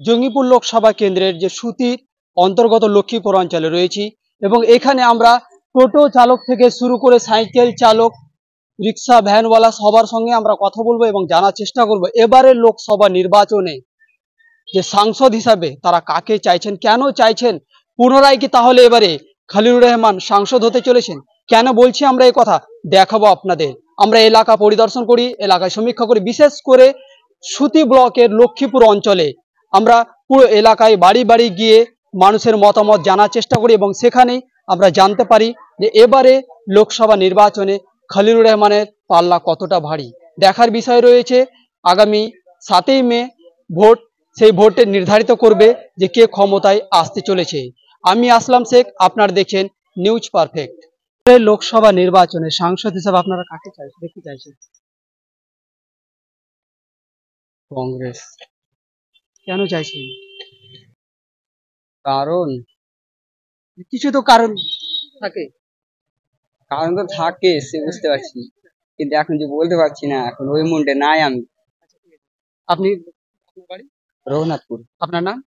জঙ্গিপুর লোকসভা কেন্দ্রের যে সুতির অন্তর্গত লক্ষ্মীপুর অঞ্চলে রয়েছি এবং এখানে আমরা টোটো চালক থেকে শুরু করে সাইকেল চালক, রিক্সা, ভ্যানওয়ালা সবার সঙ্গে আমরা কথা বলবো এবং জানার চেষ্টা করব এবারের লোকসভা নির্বাচনে যে সাংসদ হিসাবে তারা কাকে চাইছেন, কেন চাইছেন, পুনরায় কি তাহলে এবারে খলিলুর রহমান সাংসদ হতে চলেছেন। কেন বলছি আমরা এই কথা দেখাবো আপনাদের। আমরা এলাকা পরিদর্শন করি, এলাকায় সমীক্ষা করি, বিশেষ করে সুতি ব্লকের লক্ষ্মীপুর অঞ্চলে আমরা পুরো এলাকায় বাড়ি বাড়ি গিয়ে মানুষের মতামত জানার চেষ্টা করি এবং সেখানেই আমরা জানতে পারি যে এবারে লোকসভা নির্বাচনে খলিলুর রহমানের পাল্লা কতটা ভারী। দেখার বিষয় রয়েছে আগামী 7ই মে ভোট, সেই ভোটে নির্ধারিত করবে যে কে ক্ষমতায় আসতে চলেছে। আমি আসলাম শেখ, আপনারা দেখছেন নিউজ পারফেক্ট। লোকসভা নির্বাচনে সাংসদ হিসেবে আপনারা কাকে দেখতে চাইছেন? কংগ্রেস। কেন চাইছেন? কারণ কিছু তো কারণ থাকে। কারণ তো থাকে, সে বুঝতে পারছি, কিন্তু এখন যে বলতে পারছি না, এখন ওই মুন্ডে নাই আমি। আপনি? রঘুনাথপুর। আপনার নাম?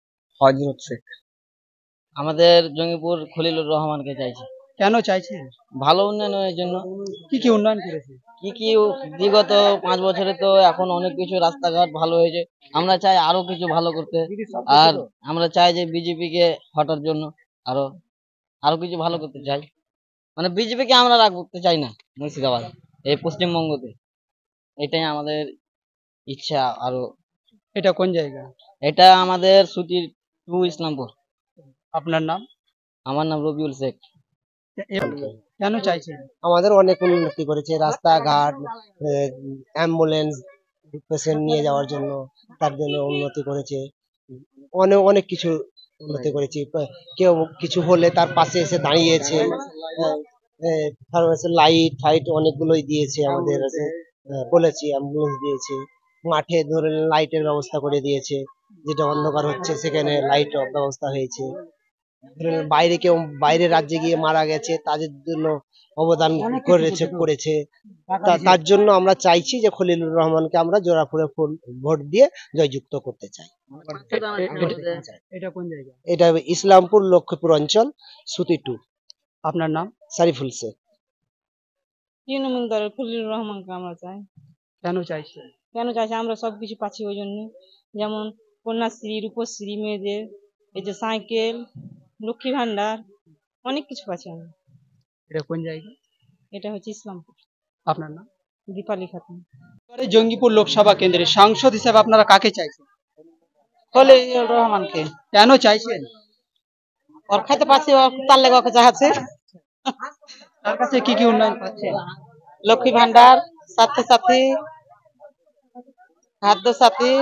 হজরত শেখ। আমাদের জঙ্গিপুর খলিলুর রহমানকে চাইছি। কেন চাইছেন? ভালো উন্নয়নের জন্য। কি কি উন্নয়ন করেছে? কি বিগত 5 বছরে তো এখন অনেক কিছু রাস্তাঘাট ভালো হয়েছে, আমরা চাই আরো কিছু ভালো করতে। আর আমরা চাই যে বিজেপি কে হটার জন্য আরো আরো কিছু ভালো করতে চাই। মানে বিজেপি কে আমরা রাখতে চাই না মুর্শিদাবাদ, এই পশ্চিমবঙ্গতে। এটাই আমাদের ইচ্ছা। আরো এটা কোন জায়গা? এটা আমাদের সুতির 2 ইসলামপুর। আপনার নাম? আমার নাম রবিউল শেখ। কেন চাইছেন? আমাদের অনেক উন্নতি করেছে, রাস্তাঘাট, অ্যাম্বুলেন্স পেশেন্ট নিয়ে যাওয়ার জন্য, তার জন্য উন্নতি করেছে। অনেক অনেক কিছু উন্নতি করেছি। কেউ কিছু হলে তার পাশে এসে দাঁড়িয়েছে। লাইট ফাইট অনেকগুলোই দিয়েছে আমাদের, বলেছি অ্যাম্বুলেন্স দিয়েছে। মাঠে ধরে লাইটের ব্যবস্থা করে দিয়েছে, যেটা অন্ধকার হচ্ছে সেখানে লাইট ব্যবস্থা হয়েছে। বাইরে রাজ্যে গিয়ে মারা গেছে, তাদের জন্য অবদান করেছে। তার জন্য আমরা চাইছি যে খলিলুর রহমানকে আমরা জোড়াফুলে ভোট দিয়ে জয়যুক্ত করতে চাই। এটা কোন জায়গা? এটা ইসলামপুর লক্ষ্মীপুর অঞ্চল, সুতি 2। আপনার নাম? সারিফুল শেখ। তৃণমূল দলের খলিলুর রহমানকে আমরা চাই। কেন চাইছি? আমরা সবকিছু পাচ্ছি ওই জন্য, যেমন কন্যাশ্রী, রূপশ্রী, মেয়েদের এই যে সাইকেল, লক্ষ্মী ভান্ডার, অনেক কিছু পাচ্ছি আমরা। এটা কোন জায়গা? এটা হচ্ছে ইসলামপুর। আপনার নাম? দীপালি খাতুন। জঙ্গিপুর লোকসভা কেন্দ্রের সাংসদ হিসেবে আপনারা কাকে চাইছেন? খলিলুর রহমানকে। কেন চাইছেন? ওর খাইতে পাচ্ছি, তার লেগে ওকে চাচ্ছে। তার কাছে কি কি উন্নয়ন পাচ্ছেন? লক্ষ্মী ভান্ডার, সাথী সাথী, খাদ্য সাথী,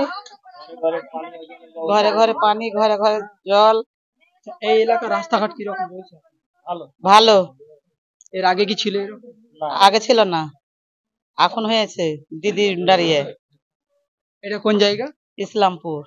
ঘরে ঘরে পানি, ঘরে ঘরে জল। এই এলাকার রাস্তাঘাট কিরকম রয়েছে? ভালো। এর আগে কি ছিল এরকম? আগে ছিল না, এখন হয়েছে দিদি দাঁড়িয়ে। এটা কোন জায়গা? ইসলামপুর।